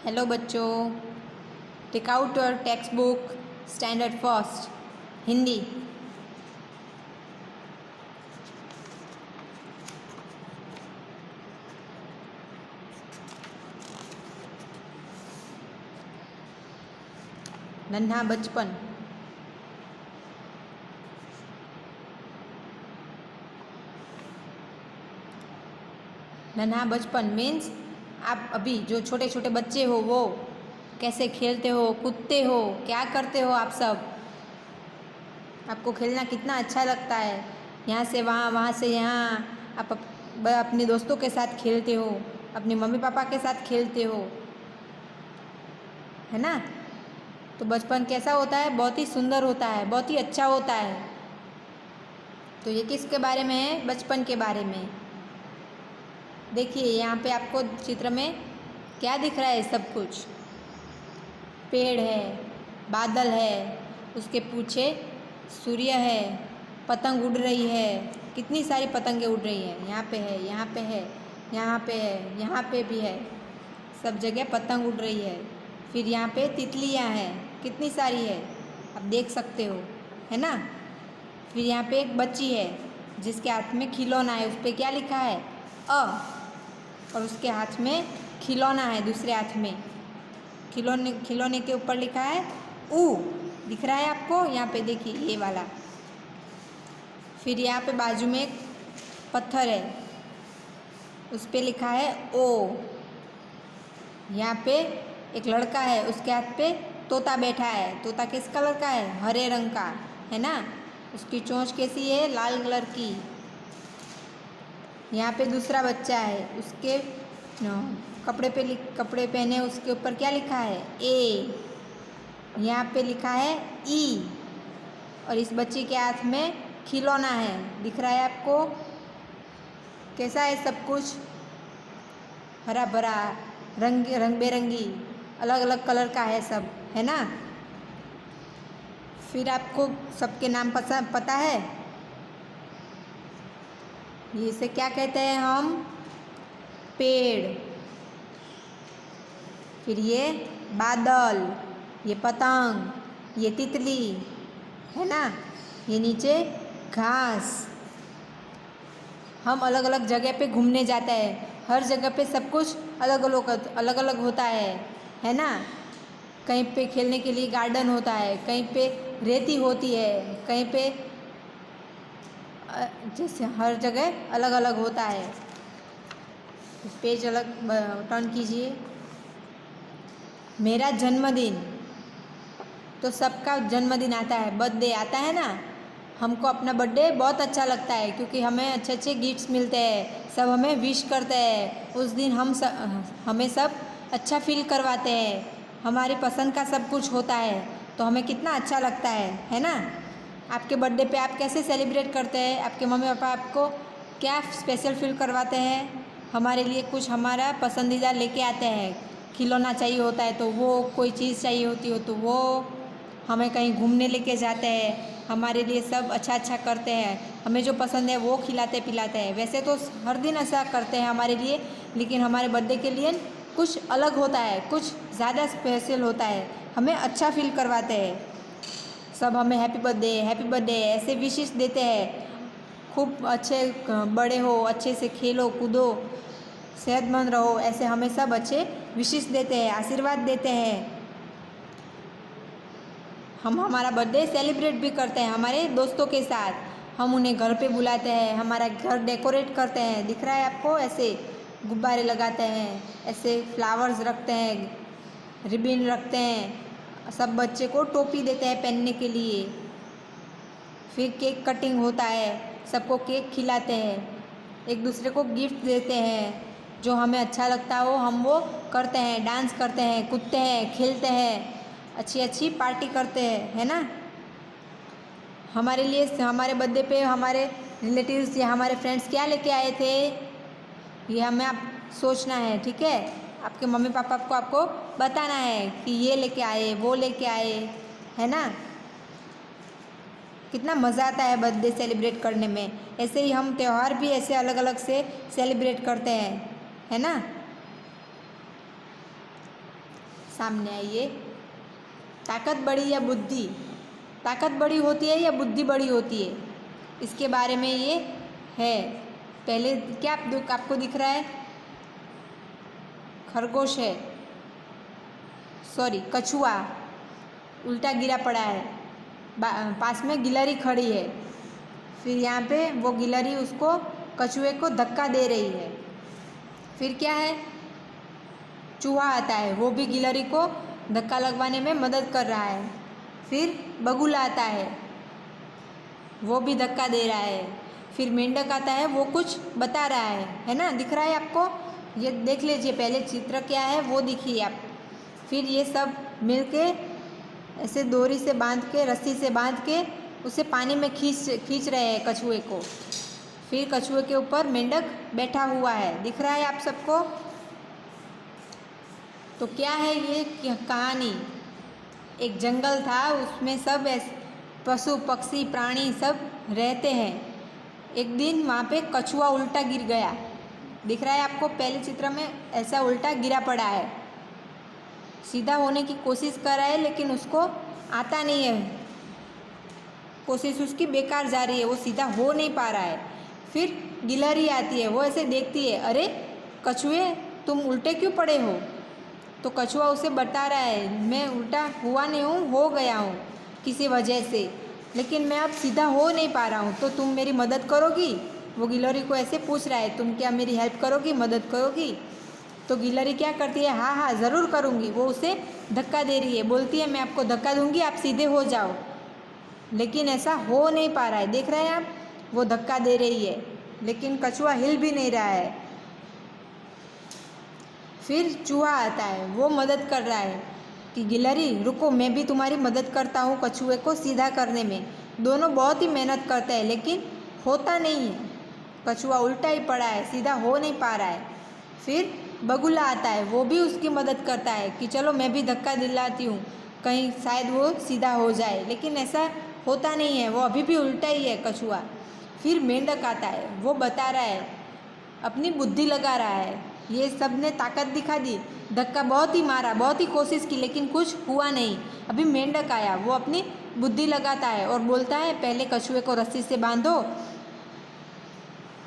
Hello बच्चों, take out your text book standard first Hindi. नन्हा बचपन। नन्हा बचपन मीन्स आप अभी जो छोटे छोटे बच्चे हो वो कैसे खेलते हो, कूदते हो, क्या करते हो आप सब। आपको खेलना कितना अच्छा लगता है, यहाँ से वहाँ, वहाँ से यहाँ। आप अपने दोस्तों के साथ खेलते हो, अपने मम्मी पापा के साथ खेलते हो, है ना। तो बचपन कैसा होता है? बहुत ही सुंदर होता है, बहुत ही अच्छा होता है। तो ये किसके बारे में है? बचपन के बारे में। देखिए यहाँ पे आपको चित्र में क्या दिख रहा है? सब कुछ पेड़ है, बादल है, उसके पीछे सूर्य है, पतंग उड़ रही है, कितनी सारी पतंगें उड़ रही हैं। यहाँ पे है, यहाँ पे है, यहाँ पे है, यहाँ पे भी है, सब जगह पतंग उड़ रही है। फिर यहाँ पे तितलियाँ हैं, कितनी सारी है, आप देख सकते हो, है ना। फिर यहाँ पे एक बच्ची है जिसके हाथ में खिलौना है, उस पर क्या लिखा है? अ। और उसके हाथ में खिलौना है, दूसरे हाथ में खिलौने के ऊपर लिखा है ऊ। दिख रहा है आपको? यहाँ पे देखिए, ये वाला। फिर यहाँ पे बाजू में एक पत्थर है, उस पे लिखा है ओ। यहाँ पे एक लड़का है, उसके हाथ पे तोता बैठा है। तोता किस कलर का है? हरे रंग का, है ना। उसकी चोंच कैसी है? लाल कलर की। यहाँ पे दूसरा बच्चा है, उसके कपड़े पहने, उसके ऊपर क्या लिखा है? ए। यहाँ पे लिखा है ई। और इस बच्ची के हाथ में खिलौना है, दिख रहा है आपको? कैसा है सब कुछ? हरा भरा, रंग बेरंगी, अलग अलग कलर का है सब, है ना। फिर आपको सबके नाम पता है? इसे क्या कहते हैं हम? पेड़। फिर ये बादल, ये पतंग, ये तितली, है ना। ये नीचे घास। हम अलग अलग जगह पे घूमने जाते हैं, हर जगह पे सब कुछ अलग अलग होता है ना। कहीं पे खेलने के लिए गार्डन होता है, कहीं पे रेती होती है, कहीं पे जैसे हर जगह अलग अलग होता है। पेज अलग टर्न कीजिए। मेरा जन्मदिन, तो सबका जन्मदिन आता है, बर्थडे आता है ना। हमको अपना बर्थडे बहुत अच्छा लगता है क्योंकि हमें अच्छे अच्छे गिफ्ट्स मिलते हैं, सब हमें विश करते हैं। उस दिन हमें सब अच्छा फील करवाते हैं, हमारी पसंद का सब कुछ होता है, तो हमें कितना अच्छा लगता है ना। आपके बर्थडे पे आप कैसे सेलिब्रेट करते हैं? आपके मम्मी पापा आपको क्या स्पेशल फील करवाते हैं? हमारे लिए कुछ हमारा पसंदीदा लेके आते हैं। खिलौना चाहिए होता है तो वो, कोई चीज़ चाहिए होती हो तो वो, हमें कहीं घूमने लेके जाते हैं, हमारे लिए सब अच्छा अच्छा करते हैं, हमें जो पसंद है वो खिलाते पिलाते हैं। वैसे तो हर दिन ऐसा करते हैं हमारे लिए, लेकिन हमारे बर्थडे के लिए कुछ अलग होता है, कुछ ज़्यादा स्पेशल होता है, हमें अच्छा फील करवाते हैं। सब हमें हैप्पी बर्थडे ऐसे विशेस देते हैं। खूब अच्छे बड़े हो, अच्छे से खेलो कूदो, सेहतमंद रहो, ऐसे हमें सब अच्छे विशेस देते हैं, आशीर्वाद देते हैं। हम हमारा बर्थडे सेलिब्रेट भी करते हैं हमारे दोस्तों के साथ। हम उन्हें घर पे बुलाते हैं, हमारा घर डेकोरेट करते हैं, दिख रहा है आपको? ऐसे गुब्बारे लगाते हैं, ऐसे फ्लावर्स रखते हैं, रिबन रखते हैं, सब बच्चे को टोपी देते हैं पहनने के लिए। फिर केक कटिंग होता है, सबको केक खिलाते हैं, एक दूसरे को गिफ्ट देते हैं, जो हमें अच्छा लगता हो हम वो करते हैं, डांस करते हैं, कूदते हैं, खेलते हैं, अच्छी अच्छी पार्टी करते हैं, है ना। हमारे लिए हमारे बर्थडे पे हमारे रिलेटिव्स या हमारे फ्रेंड्स क्या लेके आए थे, ये हमें आप सोचना है, ठीक है। आपके मम्मी पापा को आपको बताना है कि ये लेके आए, वो लेके आए, है ना। कितना मज़ा आता है बर्थडे सेलिब्रेट करने में। ऐसे ही हम त्यौहार भी ऐसे अलग अलग से सेलिब्रेट करते हैं, है ना। सामने आइए। ताकत बड़ी या बुद्धि, ताकत बड़ी होती है या बुद्धि बड़ी होती है, इसके बारे में ये है। पहले क्या आपको दिख रहा है? खरगोश है, सॉरी कछुआ उल्टा गिरा पड़ा है, पास में गिलहरी खड़ी है। फिर यहाँ पे वो गिलहरी उसको कछुए को धक्का दे रही है। फिर क्या है? चूहा आता है, वो भी गिलहरी को धक्का लगवाने में मदद कर रहा है। फिर बगुला आता है, वो भी धक्का दे रहा है। फिर मेंढक आता है, वो कुछ बता रहा है ना? दिख रहा है आपको? ये देख लीजिए, पहले चित्र क्या है वो दिखिए आप। फिर ये सब मिलके ऐसे डोरी से बांध के, रस्सी से बांध के उसे पानी में खींच रहे हैं कछुए को। फिर कछुए के ऊपर मेंढक बैठा हुआ है, दिख रहा है आप सबको? तो क्या है ये कहानी? एक जंगल था, उसमें सब पशु पक्षी प्राणी सब रहते हैं। एक दिन वहाँ पे कछुआ उल्टा गिर गया, दिख रहा है आपको? पहले चित्र में ऐसा उल्टा गिरा पड़ा है, सीधा होने की कोशिश कर रहा है लेकिन उसको आता नहीं है, कोशिश उसकी बेकार जा रही है, वो सीधा हो नहीं पा रहा है। फिर गिलहरी आती है, वो ऐसे देखती है, अरे कछुए तुम उल्टे क्यों पड़े हो? तो कछुआ उसे बता रहा है, मैं उल्टा हुआ नहीं हूँ, हो गया हूँ किसी वजह से, लेकिन मैं अब सीधा हो नहीं पा रहा हूँ, तो तुम मेरी मदद करोगी? वो गिलहरी को ऐसे पूछ रहा है, तुम क्या मेरी हेल्प करोगी, मदद करोगी? तो गिलहरी क्या करती है, हाँ हाँ ज़रूर करूँगी। वो उसे धक्का दे रही है, बोलती है मैं आपको धक्का दूँगी, आप सीधे हो जाओ। लेकिन ऐसा हो नहीं पा रहा है, देख रहे हैं आप? वो धक्का दे रही है लेकिन कछुआ हिल भी नहीं रहा है। फिर चूहा आता है, वो मदद कर रहा है कि गिलहरी रुको, मैं भी तुम्हारी मदद करता हूँ कछुए को सीधा करने में। दोनों बहुत ही मेहनत करते हैं लेकिन होता नहीं है, कछुआ उल्टा ही पड़ा है, सीधा हो नहीं पा रहा है। फिर बगुला आता है, वो भी उसकी मदद करता है कि चलो मैं भी धक्का दिलाती हूँ, कहीं शायद वो सीधा हो जाए, लेकिन ऐसा होता नहीं है, वो अभी भी उल्टा ही है कछुआ। फिर मेंढक आता है, वो बता रहा है, अपनी बुद्धि लगा रहा है। ये सब ने ताकत दिखा दी, धक्का बहुत ही मारा, बहुत ही कोशिश की लेकिन कुछ हुआ नहीं। अभी मेंढक आया, वो अपनी बुद्धि लगाता है और बोलता है पहले कछुए को रस्सी से बांधो,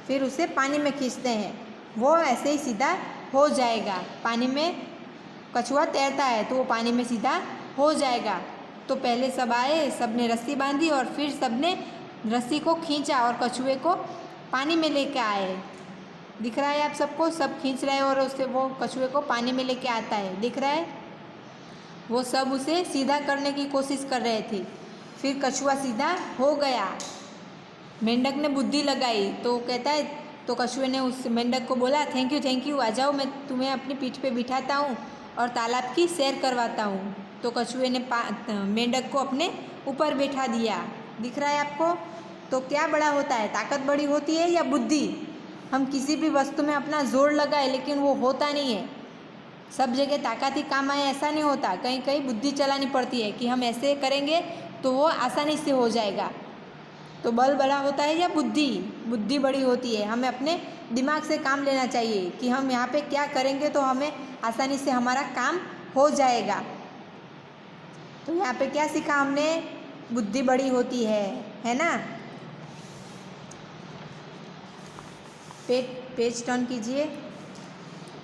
फिर उसे पानी में खींचते हैं, वो ऐसे ही सीधा हो जाएगा। पानी में कछुआ तैरता है तो वो पानी में सीधा हो जाएगा। तो पहले सब आए, सब ने रस्सी बांधी और फिर सब ने रस्सी को खींचा और कछुए को पानी में लेके आए। दिख रहा है आप सबको? सब खींच रहे हैं और उससे वो कछुए को पानी में लेके आता है, दिख रहा है? वो सब उसे सीधा करने की कोशिश कर रहे थे। फिर कछुआ सीधा हो गया, मेंढक ने बुद्धि लगाई तो कहता है, तो कछुए ने उस मेंढक को बोला थैंक यू, आ जाओ, मैं तुम्हें अपनी पीठ पे बिठाता हूँ और तालाब की सैर करवाता हूँ। तो कछुए ने मेंढक को अपने ऊपर बैठा दिया, दिख रहा है आपको? तो क्या बड़ा होता है, ताकत बड़ी होती है या बुद्धि? हम किसी भी वस्तु में अपना जोर लगाए लेकिन वो होता नहीं है, सब जगह ताकत ही काम आए ऐसा नहीं होता, कहीं कहीं बुद्धि चलानी पड़ती है कि हम ऐसे करेंगे तो वो आसानी से हो जाएगा। तो बल बड़ा होता है या बुद्धि? बुद्धि बड़ी होती है, हमें अपने दिमाग से काम लेना चाहिए कि हम यहाँ पे क्या करेंगे तो हमें आसानी से हमारा काम हो जाएगा। तो यहाँ पे क्या सीखा हमने? बुद्धि बड़ी होती है ना? पेज टर्न कीजिए।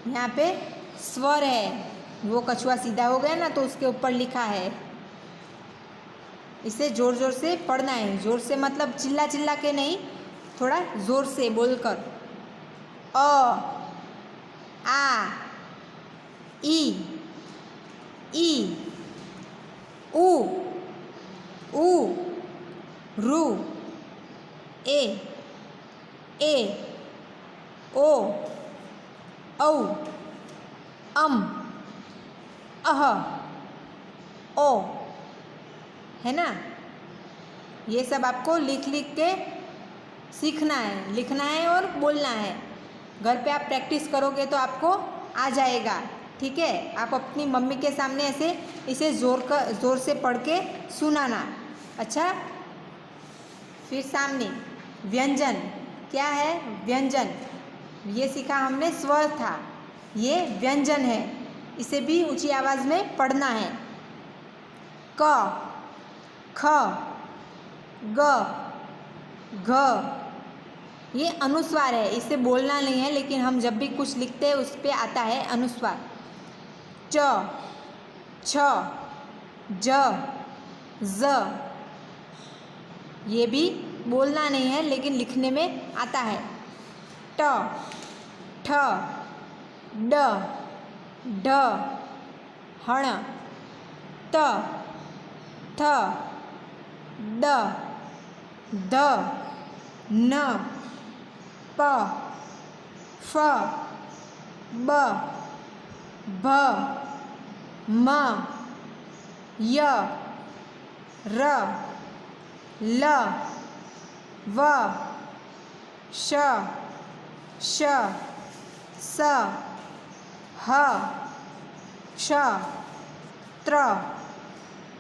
यहाँ पे स्वर है, वो कछुआ सीधा हो गया ना तो उसके ऊपर लिखा है, इसे ज़ोर ज़ोर से पढ़ना है। ज़ोर से मतलब चिल्ला चिल्ला के नहीं, थोड़ा ज़ोर से बोलकर। अ आ ई ई उ ऊ रू ए ओ औ अम अह ओ, है ना? ये सब आपको लिख लिख के सीखना है, लिखना है और बोलना है। घर पे आप प्रैक्टिस करोगे तो आपको आ जाएगा, ठीक है? आप अपनी मम्मी के सामने ऐसे इसे ज़ोर से पढ़ के सुनाना। अच्छा, फिर सामने व्यंजन, क्या है? व्यंजन, ये सीखा हमने, स्वर था, ये व्यंजन है। इसे भी ऊंची आवाज़ में पढ़ना है। क, ख, ग, घ। ये अनुस्वार है, इसे बोलना नहीं है, लेकिन हम जब भी कुछ लिखते हैं उस पे आता है अनुस्वार। च, छ, ज, ज। ये भी बोलना नहीं है, लेकिन लिखने में आता है। ट, ठ, ड, ढ, हण, त, थ, द, ध, न, प, फ, ब, भ, म, य, र, ल, व, श, श, स, ह, क्ष, त्र,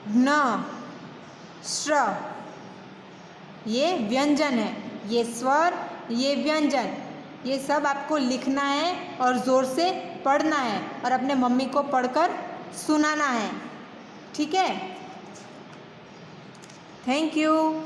ज्ञ, श्र। ये व्यंजन है, ये स्वर, ये व्यंजन, ये सब आपको लिखना है और ज़ोर से पढ़ना है और अपने मम्मी को पढ़कर सुनाना है। ठीक है? Thank you.